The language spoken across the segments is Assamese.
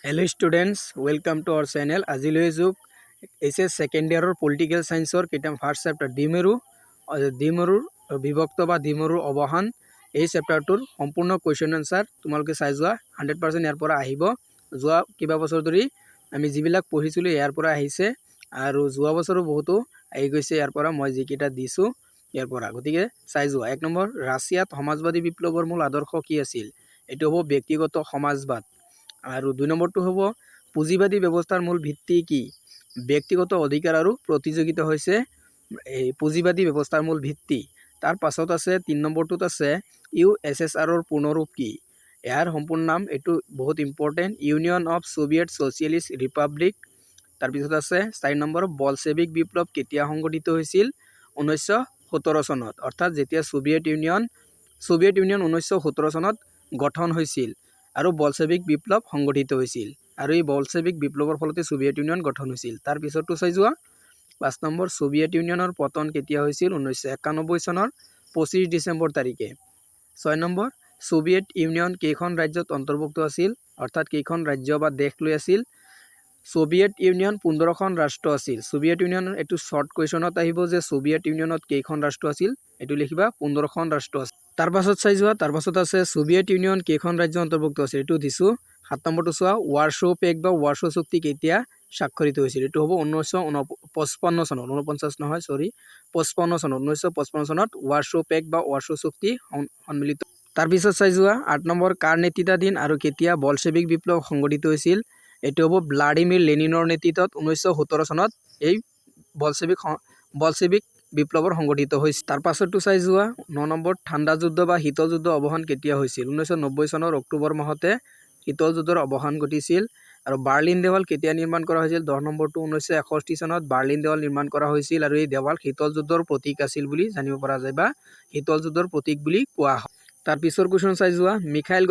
Hello students, welcome to our channel. আজিলৈ যোগ SS সেকেন্ড ইয়াৰৰ পলিটিক্যাল সায়েন্সৰ কিতাপ ফাৰ্স্ট চেপ্টাৰ ডিমৰুৰ বিভক্ত বা ডিমৰুৰ অৱসান এই চেপ্টাৰটোৰ সম্পূৰ্ণ কোৱেশ্চন আনসাৰ তোমালোকে চাই যোৱা 100% ইয়াৰ পৰা আহিব। যোৱা কিবা বছৰ ধৰি আমি যিবিলাক পঢ়িছিলোঁ ইয়াৰ পৰা আহিছে আৰু যোৱা বছৰো বহুতো আহি গৈছে ইয়াৰ পৰা মই যিকেইটা দিছোঁ ইয়াৰ পৰা। গতিকে চাই যোৱা। 1 নম্বৰ, ৰাছিয়াত সমাজবাদী বিপ্লৱৰ মূল আদৰ্শ কি আছিল? এইটো হ'ব ব্যক্তিগত সমাজবাদ। আৰু 2 নম্বৰটো হ'ব পুঁজিবাদী ব্যৱস্থাৰ মূল ভিত্তি কি? ব্যক্তিগত অধিকাৰ আৰু প্ৰতিযোগিতা হৈছে এই পুঁজিবাদী ব্যৱস্থাৰ মূল ভিত্তি। তাৰ পাছত আছে 3 নম্বৰটোত আছে USSRৰ পূৰ্ণৰূপ কি? ইয়াৰ সম্পূৰ্ণ নাম এইটো বহুত important, union of Soviet socialist Republic. তাৰপিছত আছে 4 নম্বৰ, বলছেভিক বিপ্লৱ কেতিয়া সংঘটিত হৈছিল? 1917 চনত, অৰ্থাৎ যেতিয়া সোভিয়েট ইউনিয়ন 1917 চনত গঠন হৈছিল আৰু বলছেভিক বিপ্লৱ সংঘটিত হৈছিল আৰু এই বলছেভিক বিপ্লৱৰ ফলতে সোভিয়েট ইউনিয়ন গঠন হৈছিল। তাৰ পিছতো চাই যোৱা। 5 নম্বৰ, সোভিয়েট ইউনিয়নৰ পতন কেতিয়া হৈছিল? 1991 চনৰ 25 ডিচেম্বৰ তাৰিখে। 6 নম্বৰ, সোভিয়েট ইউনিয়ন কেইখন ৰাজ্যত অন্তৰ্ভুক্ত আছিল? অৰ্থাৎ কেইখন ৰাজ্য বা দেশ লৈ আছিল? সোভিয়েট ইউনিয়ন 15খন ৰাষ্ট্ৰ আছিল। সোভিয়েট ইউনিয়নৰ এইটো শৰ্ট কুৱেশ্যনত আহিব যে সোভিয়েট ইউনিয়নত কেইখন ৰাষ্ট্ৰ আছিল? এইটো লিখিবা 15খন ৰাষ্ট্ৰ আছিল। তাৰ পাছত চাই যোৱা। তাৰ পাছত আছে সোভিয়েট ইউনিয়ন কেইখন ৰাজ্য অন্তৰ্ভুক্ত আছিল? এইটো দিছোঁ। 7 নম্বৰটো চোৱা, ৱাৰশ্ব পেক্ট বা ৱাৰশ্ব চুক্তি কেতিয়া স্বাক্ষৰিত হৈছিল? এইটো হ'ব 1955 চনত, 49 নহয়, 55 চনত, 1955 চনত ৱাৰশ্ব পেক্ট বা ৱাৰশ্ব চুক্তি সন্মিলিত। তাৰপিছত চাই যোৱা। 8 নম্বৰ, কাৰ নেতৃত্বাধীন আৰু কেতিয়া বলছেভিক বিপ্লৱ সংঘটিত হৈছিল? এইটো হ'ব ভ্লাদিমিৰ লেনিনৰ নেতৃত্বত 1917 চনত এই বলছেভিক বিপ্লৱৰ সংঘটিত হৈছিল। তাৰ পাছতো চাই যোৱা। 9 নম্বৰ, ঠাণ্ডা যুদ্ধ বা শীতল যুদ্ধ অৱসান কেতিয়া হৈছিল? 1990 চনৰ অক্টোবৰ মাহতে শীতল যুদ্ধৰ অৱসান ঘটিছিল। আৰু বাৰ্লিন দেৱাল কেতিয়া নিৰ্মাণ কৰা হৈছিল? 10 নম্বৰটো 1961 চনত বাৰ্লিন দেৱাল নিৰ্মাণ কৰা হৈছিল আৰু এই দেৱাল শীতল যুদ্ধৰ প্ৰতীক আছিল বুলি জানিব পৰা যায় বা শীতল যুদ্ধৰ প্ৰতীক বুলি কোৱা হয়। তাৰ পিছৰ কুৱেশ্যন চাই যোৱা। মিখাইল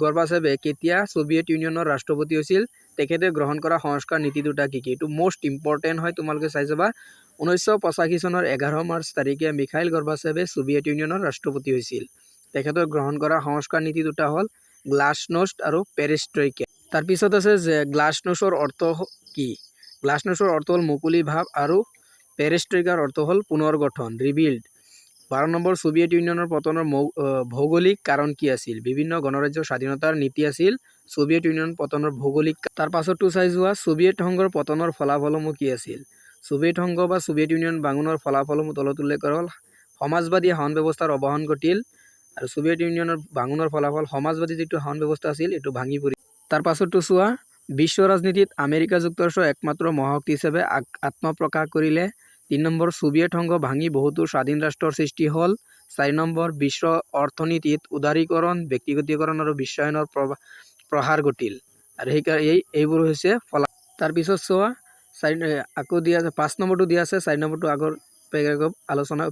গৰ্বাচেভে কেতিয়া সোভিয়েট ইউনিয়নৰ ৰাষ্ট্ৰপতি হৈছিল? তেখেতে গ্ৰহণ কৰা সংস্কাৰ নীতি দুটা কি কি? এইটো মোষ্ট ইম্পৰ্টেণ্ট হয়, তোমালোকে চাই যাবা। 1985 চনৰ 11 মাৰ্চ তাৰিখে মিখাইল গৰ্বাচেভে সোভিয়েট ইউনিয়নৰ ৰাষ্ট্ৰপতি হৈছিল। তেখেতৰ গ্ৰহণ কৰা সংস্কাৰ নীতি দুটা হ'ল গ্লাছনোষ্ট আৰু পেৰেষ্ট্ৰইকা। তাৰপিছত আছে যে গ্লাছনোষ্টৰ অৰ্থ কি? গ্লাছনোষ্টৰ অৰ্থ হ'ল মুকলি ভাৱ আৰু পেৰেষ্ট্ৰইকাৰ অৰ্থ হ'ল পুনৰ গঠন, ৰিবিল্ড। 12 নম্বৰ, সোভিয়েট ইউনিয়নৰ পতনৰ ভৌগোলিক কাৰণ কি আছিল? বিভিন্ন গণৰাজ্যৰ স্বাধীনতাৰ নীতি আছিল সোভিয়েট ইউনিয়ন পতনৰ ভৌগোলিক। তাৰ পাছতো চাই যোৱা। সোভিয়েট সংঘৰ পতনৰ ফলাফলসমূহ কি আছিল? সোভিয়েট সংঘ বা সোভিয়েট ইউনিয়ন ভাঙোনৰ ফলাফলসমূহ তলত উল্লেখ কৰা হ'ল। সমাজবাদী শাসন ব্যৱস্থাৰ অৱসান ঘটিল আৰু সোভিয়েট ইউনিয়নৰ ভাঙোনৰ ফলাফল সমাজবাদী যিটো শাসন ব্যৱস্থা আছিল এইটো ভাঙি পৰিল। তাৰ পাছতো চোৱা। বিশ্ব ৰাজনীতিত আমেৰিকা যুক্তৰাষ্ট্ৰ একমাত্ৰ মহাশক্তি হিচাপে আত্মপ্ৰকাশ কৰিলে। 3 নম্বৰ, সোভিয়েট সংঘ ভাঙি বহুতো স্বাধীন ৰাষ্ট্ৰৰ সৃষ্টি হ'ল। 4 নম্বৰ, বিশ্ব অৰ্থনীতিত উদাৰীকৰণ, ব্যক্তিগতীকৰণ আৰু বিশ্বায়নৰ প্ৰসাৰ ঘটিল আৰু এইবোৰ হৈছে ফলাফল। তাৰপিছত চোৱা। আকৌ দিয়া আছে 5 নম্বৰটো দিয়া আছে। 4 নম্বৰটো আগৰ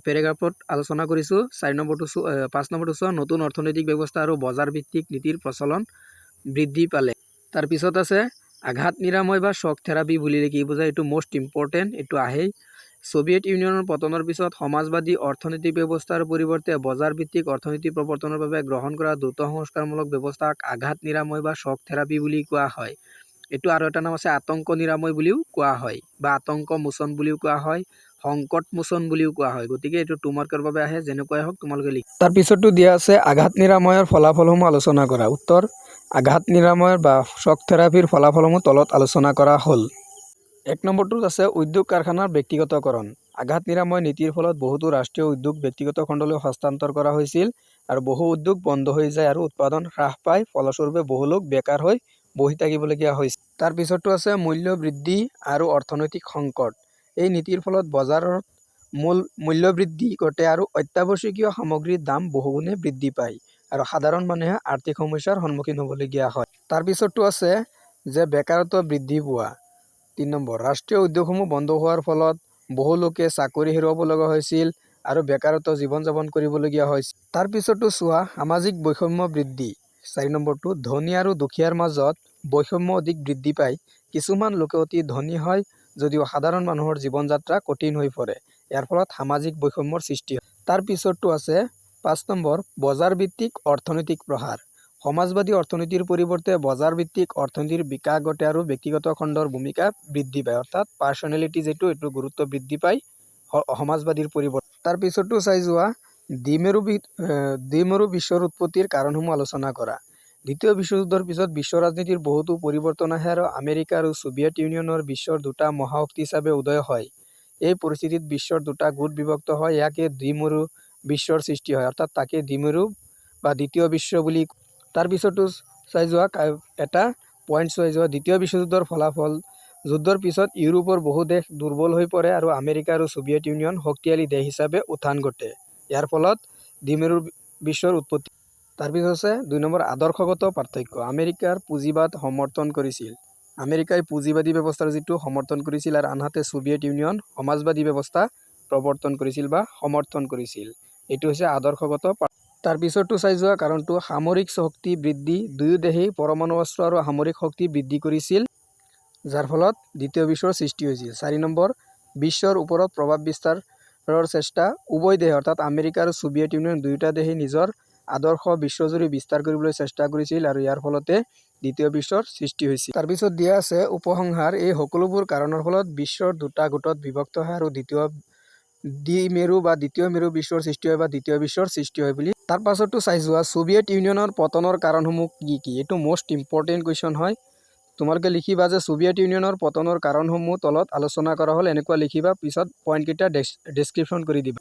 পেৰেগ্ৰাফত আলোচনা কৰিছোঁ। 5 নম্বৰটো চোৱা। নতুন অৰ্থনৈতিক ব্যৱস্থা আৰু বজাৰ ভিত্তিক নীতিৰ প্ৰচলন বৃদ্ধি পালে। তাৰপিছত আছে আঘাত নিৰাময় বা শ্বক থেৰাপি বুলিলে কি বুজায়? এইটো মোষ্ট ইম্পৰ্টেণ্ট, এইটো আহেই। সোভিয়েট ইউনিয়নৰ পতনৰ পিছত সমাজবাদী অৰ্থনৈতিক ব্যৱস্থাৰ পৰিৱৰ্তে বজাৰ ভিত্তিক অৰ্থনীতি প্ৰৱৰ্তনৰ বাবে গ্ৰহণ কৰা দ্ৰুত সংস্কাৰমূলক ব্যৱস্থাক আঘাত নিৰাময় বা শ্বক থেৰাপি বুলি কোৱা হয়। এইটো আৰু এটা নাম আছে আতংক নিৰাময় বুলিও কোৱা হয় বা আতংক মোচন বুলিও কোৱা হয়, সংকট মোচন বুলিও কোৱা হয়। গতিকে এইটো টুমাৰ্কৰ বাবে আহে, যেনেকুৱাই হওক তোমালোকে লিখ। তাৰ পিছতো দিয়া আছে আঘাত নিৰাময়ৰ ফলাফলসমূহ আলোচনা কৰা। উত্তৰ, আঘাত নিৰাময়ৰ বা শ্বক থেৰাপিৰ ফলাফলসমূহ তলত আলোচনা কৰা হ'ল। 1 নম্বৰটোত আছে উদ্যোগ কাৰখানাৰ ব্যক্তিগতকৰণ। আঘাত নিৰাময় নীতিৰ ফলত বহুতো ৰাষ্ট্ৰীয় উদ্যোগ ব্যক্তিগত খণ্ডলৈ হস্তান্তৰ কৰা হৈছিল আৰু বহু উদ্যোগ বন্ধ হৈ যায় আৰু উৎপাদন হ্ৰাস পায়। ফলস্বৰূপে বহু লোক বেকাৰ হৈ বহি থাকিবলগীয়া হৈছিল। তাৰ পিছতো আছে মূল্য বৃদ্ধি আৰু অৰ্থনৈতিক সংকট। এই নীতিৰ ফলত বজাৰত মূল্য বৃদ্ধি ঘটে আৰু অত্যাৱশ্যকীয় সামগ্ৰীৰ দাম বহুগুণে বৃদ্ধি পায় আৰু সাধাৰণ মানুহে আৰ্থিক সমস্যাৰ সন্মুখীন হ'বলগীয়া হয়। তাৰ পিছতো আছে যে বেকাৰত্ব বৃদ্ধি পোৱা। 3 নম্বৰ, ৰাষ্ট্ৰীয় উদ্যোগসমূহ বন্ধ হোৱাৰ ফলত বহু লোকে চাকৰি হেৰুৱাব লগা হৈছিল আৰু বেকাৰত্ব জীৱন যাপন কৰিবলগীয়া হৈছিল। তাৰ পিছতো চোৱা। সামাজিক বৈষম্য বৃদ্ধি। 4 নম্বৰটো, ধনী আৰু দুখীয়াৰ মাজত বৈষম্য অধিক বৃদ্ধি পায়। কিছুমান লোকে অতি ধনী হয় যদিও সাধাৰণ মানুহৰ জীৱন যাত্ৰা কঠিন হৈ পৰে। ইয়াৰ ফলত সামাজিক বৈষম্যৰ সৃষ্টি হয়। তাৰ পিছতো আছে 5 নম্বৰ, বজাৰ ভিত্তিক অৰ্থনৈতিক প্ৰসাৰ। সমাজবাদী অৰ্থনীতিৰ পৰিৱৰ্তে বজাৰ ভিত্তিক অৰ্থনীতিৰ বিকাশ ঘটে আৰু ব্যক্তিগত খণ্ডৰ ভূমিকা বৃদ্ধি পায়, অৰ্থাৎ পাৰ্চনেলিটি যিটো এইটো গুৰুত্ব বৃদ্ধি পায় সমাজবাদীৰ পৰিৱৰ্তে। তাৰপিছতো চাই যোৱা দ্বিমেৰু বিশ্বৰ উৎপত্তিৰ কাৰণসমূহ আলোচনা কৰা। দ্বিতীয় বিশ্বযুদ্ধৰ পিছত বিশ্ব ৰাজনীতিৰ বহুতো পৰিৱৰ্তন আহে আৰু আমেৰিকা আৰু ছোভিয়েট ইউনিয়নৰ বিশ্বৰ দুটা মহাশক্তি হিচাপে উদয় হয়। এই পৰিস্থিতিত বিশ্বৰ দুটা গোট বিভক্ত হয়, ইয়াকে দ্বিমেৰু বিশ্বৰ সৃষ্টি হয়, অৰ্থাৎ তাকে দ্বিমেৰু বা দ্বিতীয় বিশ্ব বুলি। তাৰপিছতো চাই যোৱা এটা পইণ্ট চাই যোৱা দ্বিতীয় বিশ্বযুদ্ধৰ ফলাফল। যুদ্ধৰ পিছত ইউৰোপৰ বহু দেশ দুৰ্বল হৈ পৰে আৰু আমেৰিকা আৰু ছোভিয়েট ইউনিয়ন শক্তিশালী দেশ হিচাপে উত্থান ঘটে। ইয়াৰ ফলত দ্বিমেৰু বিশ্বৰ উৎপত্তি। তাৰপিছত আছে 2 নম্বৰ আদৰ্শগত পাৰ্থক্য। আমেৰিকাৰ পুঁজিবাদ সমৰ্থন কৰিছিল। আমেৰিকাই পুঁজিবাদী ব্যৱস্থাৰ যিটো সমৰ্থন কৰিছিল আৰু আনহাতে ছোভিয়েট ইউনিয়ন সমাজবাদী ব্যৱস্থা প্ৰৱৰ্তন কৰিছিল বা সমৰ্থন কৰিছিল। এইটো হৈছে আদৰ্শগত। তাৰপিছতো চাই যোৱা কাৰণটো সামৰিক শক্তি বৃদ্ধি। দুয়ো দেশেই পৰমাণু অস্ত্ৰ আৰু সামৰিক শক্তি বৃদ্ধি কৰিছিল, যাৰ ফলত দ্বিতীয় বিশ্বৰ সৃষ্টি হৈছিল। 4 নম্বৰ বিশ্বৰ ওপৰত প্ৰভাৱ বিস্তাৰৰ চেষ্টা। উভয় দেশে অৰ্থাৎ আমেৰিকা আৰু ছোভিয়েট ইউনিয়ন দুয়োটা দেশেই নিজৰ আদৰ্শ বিশ্বজুৰি বিস্তাৰ কৰিবলৈ চেষ্টা কৰিছিল আৰু ইয়াৰ ফলতে দ্বিতীয় বিশ্বৰ সৃষ্টি হৈছিল। তাৰপিছত দিয়া আছে উপসংহাৰ। এই সকলোবোৰ কাৰণৰ ফলত বিশ্বৰ দুটা গোটত বিভক্ত হয় আৰু দ্বিমেৰু বা দ্বিতীয় মেৰু বিশ্বৰ সৃষ্টি হয় বা দ্বিতীয় বিশ্বৰ সৃষ্টি হয় বুলি। তাৰ পাছতো চাই যোৱা ছোভিয়েট ইউনিয়নৰ পতনৰ কাৰণসমূহ কি কি। এইটো মোষ্ট ইম্পৰ্টেণ্ট কুৱেশ্যন হয়। তোমালোকে লিখিবা যে ছোভিয়েট ইউনিয়নৰ পতনৰ কাৰণসমূহ তলত আলোচনা কৰা হ'ল, এনেকুৱা লিখিবা, পিছত পইণ্টকেইটা ডেছক্ৰিপশ্যন কৰি দিবা।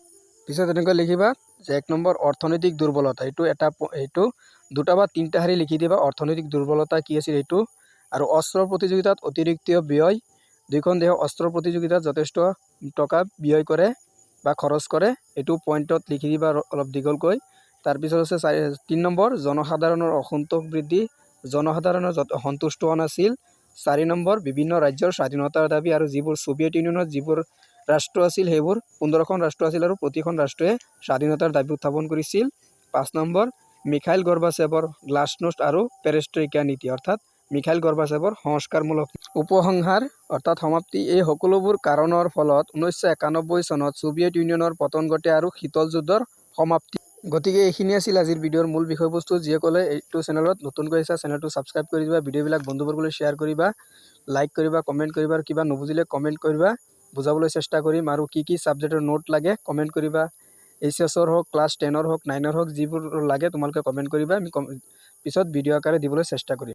পিছত এনেকুৱা লিখিবা যে 1 নম্বৰ অৰ্থনৈতিক দুৰ্বলতা। এইটো দুটা বা তিনিটা শাৰী লিখি দিবা। অৰ্থনৈতিক দুৰ্বলতা কি আছিল এইটো। আৰু অস্ত্ৰৰ প্ৰতিযোগিতাত অতিৰিক্ত ব্যয়। দুয়োখন দেশে অস্ত্ৰৰ প্ৰতিযোগিতাত যথেষ্ট টকা ব্যয় কৰে বা খৰচ কৰে। এইটো পইণ্টত লিখি দিবা অলপ দীঘলকৈ। তাৰপিছত আছে 3 নম্বৰ জনসাধাৰণৰ অসন্তোষ বৃদ্ধি। জনসাধাৰণৰ সন্তুষ্ট হোৱা নাছিল। 4 নম্বৰ বিভিন্ন ৰাজ্যৰ স্বাধীনতাৰ দাবী আৰু যিবোৰ ছোভিয়েট ইউনিয়নত যিবোৰ ৰাষ্ট্ৰ আছিল সেইবোৰ 15খন ৰাষ্ট্ৰ আছিল আৰু প্ৰতিখন ৰাষ্ট্ৰই স্বাধীনতাৰ দাবী উত্থাপন কৰিছিল। 5 নম্বৰ মিখাইল গৰ্বাচেভৰ গ্লাছনোষ্ট আৰু পেৰেষ্ট্ৰইকা নীতি, অৰ্থাৎ মিখাইল গৰ্বাচেভৰ সংস্কাৰমূলক উপসংহাৰ অৰ্থাৎ সমাপ্তি। এই সকলোবোৰ কাৰণৰ ফলত 1991 চনত ছোভিয়েট ইউনিয়নৰ পতন ঘটে আৰু শীতল যুদ্ধৰ সমাপ্তি। গতিকে এইখিনি আছিল আজিৰ ভিডিঅ'ৰ মূল বিষয়বস্তু। যিসকলে এইটো চেনেলত নতুনকৈ আহিছা চেনেলটো ছাবস্ক্ৰাইব কৰি দিবা, ভিডিঅ'বিলাক বন্ধুবৰ্গলৈ শ্বেয়াৰ কৰিবা, লাইক কৰিবা, কমেণ্ট কৰিবা, আৰু কিবা নুবুজিলে কমেণ্ট কৰিবা, বুজাবলৈ চেষ্টা কৰিম। আৰু কি কি ছাবজেক্টৰ নোট লাগে কমেণ্ট কৰিবা। HSৰ হওক, ক্লাছ 10ৰ হওক, 9ৰ হওক, যিবোৰ লাগে তোমালোকে কমেণ্ট কৰিবা। আমি পিছত ভিডিঅ' আকাৰে দিবলৈ চেষ্টা কৰিম।